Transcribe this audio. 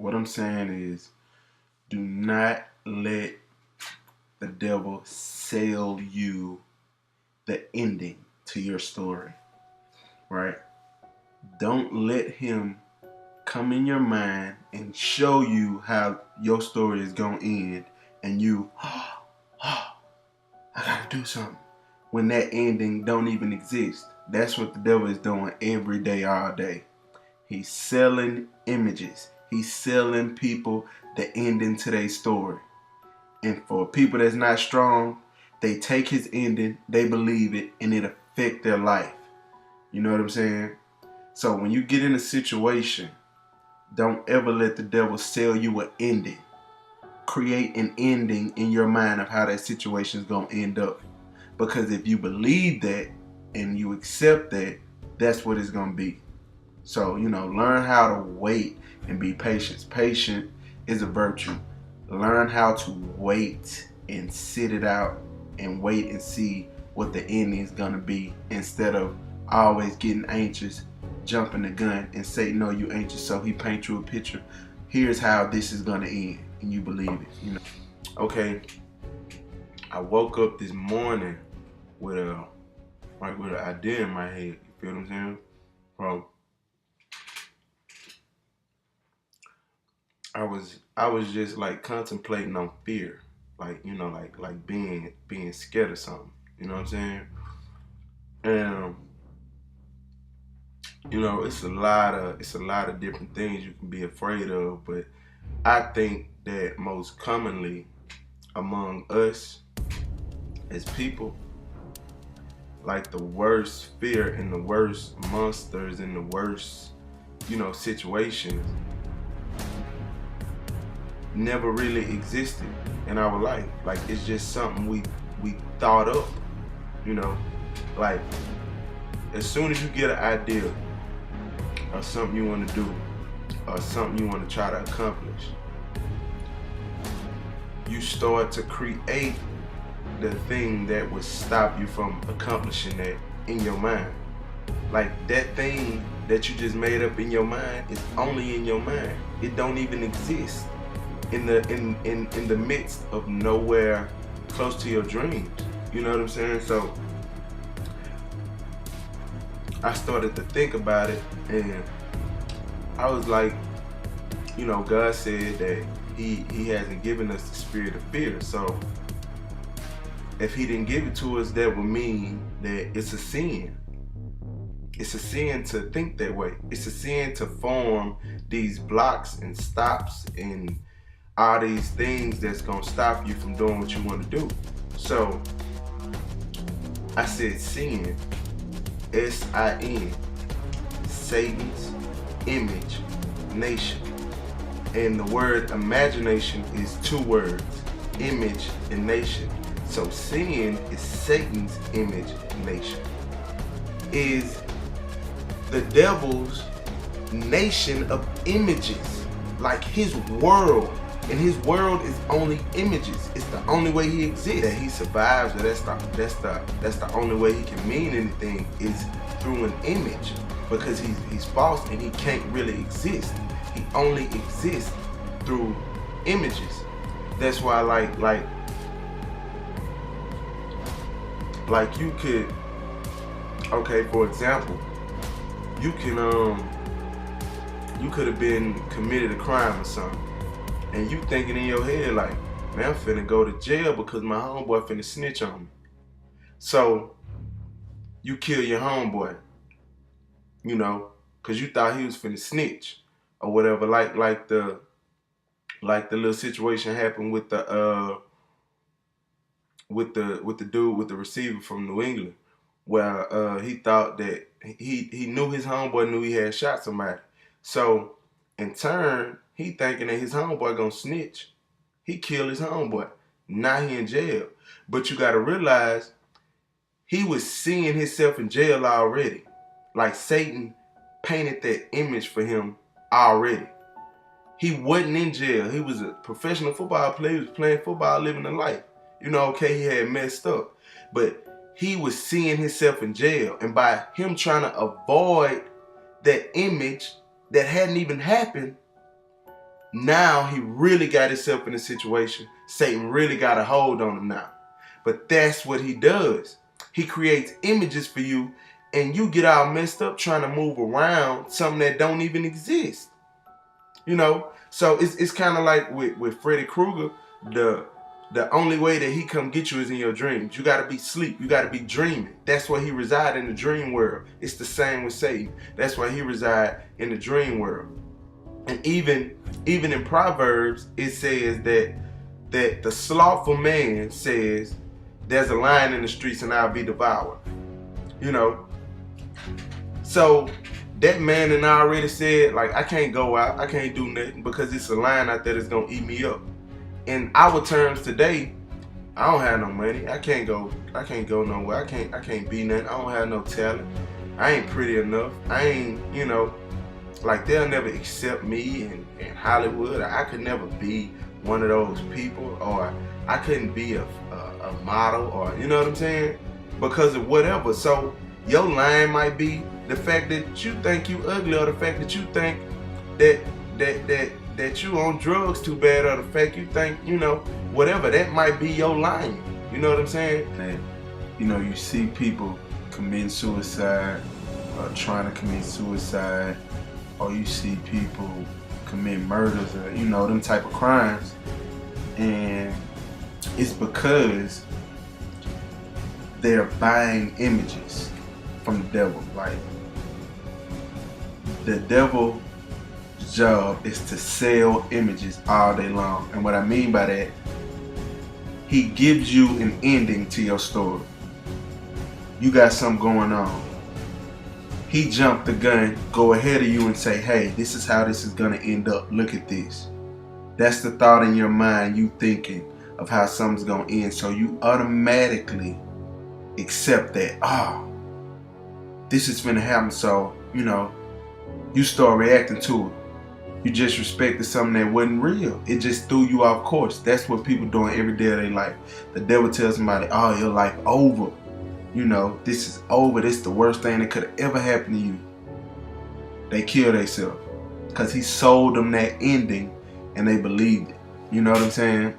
What I'm saying is, do not let the devil sell you the ending to your story, right? Don't let him come in your mind and show you how your story is going to end and you, I got to do something. When that ending don't even exist. That's what the devil is doing every day, all day. He's selling images. He's selling people the ending to their story. And for people that's not strong, they take his ending, they believe it, and it affect their life. You know what I'm saying? So when you get in a situation, don't ever let the devil sell you an ending. Create an ending in your mind of how that situation is going to end up. Because if you believe that and you accept that, that's what it's going to be. So, learn how to wait and be patient. Patient is a virtue. Learn how to wait and sit it out and wait and see what the ending is going to be instead of always getting anxious, jumping the gun, and say, no, you anxious, so he paints you a picture. Here's how this is going to end, and you believe it. Okay, I woke up this morning with an idea in my head. You feel what I'm saying? Bro, I was just like contemplating on fear, like like being scared of something. You know what I'm saying? And it's a lot of different things you can be afraid of, but I think that most commonly among us as people, like the worst fear and the worst monsters and the worst, situations never really existed in our life. Like it's just something we thought up, like as soon as you get an idea or something you want to do or something you want to try to accomplish, you start to create the thing that would stop you from accomplishing that in your mind. Like that thing that you just made up in your mind is only in your mind. It don't even exist in the midst of nowhere close to your dreams. You know what I'm saying? So I started to think about it, and I was like, God said that he hasn't given us the spirit of fear. So if he didn't give it to us, that would mean that it's a sin. It's a sin to think that way. It's a sin to form these blocks and stops and all these things that's gonna stop you from doing what you want to do. So I said sin, S.I.N, Satan's image nation. And the word imagination is two words, image and nation. So sin is Satan's image nation. Is the devil's nation of images, like his world. And his world is only images. It's the only way he exists. That he survives, that's the only way he can mean anything is through an image. Because he's false and he can't really exist. He only exists through images. That's why like you could, okay, for example, you could have been committed a crime or something. And you thinking in your head like, man, I'm finna go to jail because my homeboy finna snitch on me. So you kill your homeboy, because you thought he was finna snitch or whatever. Like the little situation happened with the dude with the receiver from New England, where he thought that he knew his homeboy knew he had shot somebody. So in turn, he thinking that his homeboy gonna snitch. He killed his homeboy. Now he in jail. But you gotta realize he was seeing himself in jail already. Like Satan painted that image for him already. He wasn't in jail. He was a professional football player. He was playing football, living a life. Okay, he had messed up. But he was seeing himself in jail. And by him trying to avoid that image that hadn't even happened, Now he really got himself in a situation. Satan really got a hold on him now. But that's what he does. He creates images for you, and you get all messed up trying to move around something that don't even exist. You know? So it's kind of like with Freddy Krueger, the only way that he come get you is in your dreams. You got to be asleep. You got to be dreaming. That's where he reside, in the dream world. It's the same with Satan. That's why he reside in the dream world. And even in Proverbs, it says that the slothful man says, there's a lion in the streets and I'll be devoured. You know? So that man and I already said, like, I can't go out, I can't do nothing because it's a lion out there that's gonna eat me up. In our terms today, I don't have no money. I can't go nowhere. I can't be nothing. I don't have no talent. I ain't pretty enough. I ain't, you know, like, they'll never accept me in Hollywood. I could never be one of those people, or I couldn't be a model, or, you know what I'm saying? Because of whatever. So your line might be the fact that you think you ugly, or the fact that you think that you on drugs too bad, or the fact you think, you know, whatever. That might be your line. You know what I'm saying? And, you know, you see people committing suicide, or trying to commit suicide, or you see people commit murders, or, you know, them type of crimes, and it's because they're buying images from the devil. Like, the devil's job is to sell images all day long. And what I mean by that, he gives you an ending to your story. You got something going on. He jumped the gun, go ahead of you and say, hey, this is how this is gonna end up. Look at this. That's the thought in your mind, you thinking of how something's gonna end. So you automatically accept that, oh, this is gonna happen. So, you know, you start reacting to it. You just respected something that wasn't real. It just threw you off course. That's what people doing every day of their life. The devil tells somebody, oh, your life over. You know, this is over. This is the worst thing that could have ever happened to you. They kill themselves because he sold them that ending and they believed it. You know what I'm saying?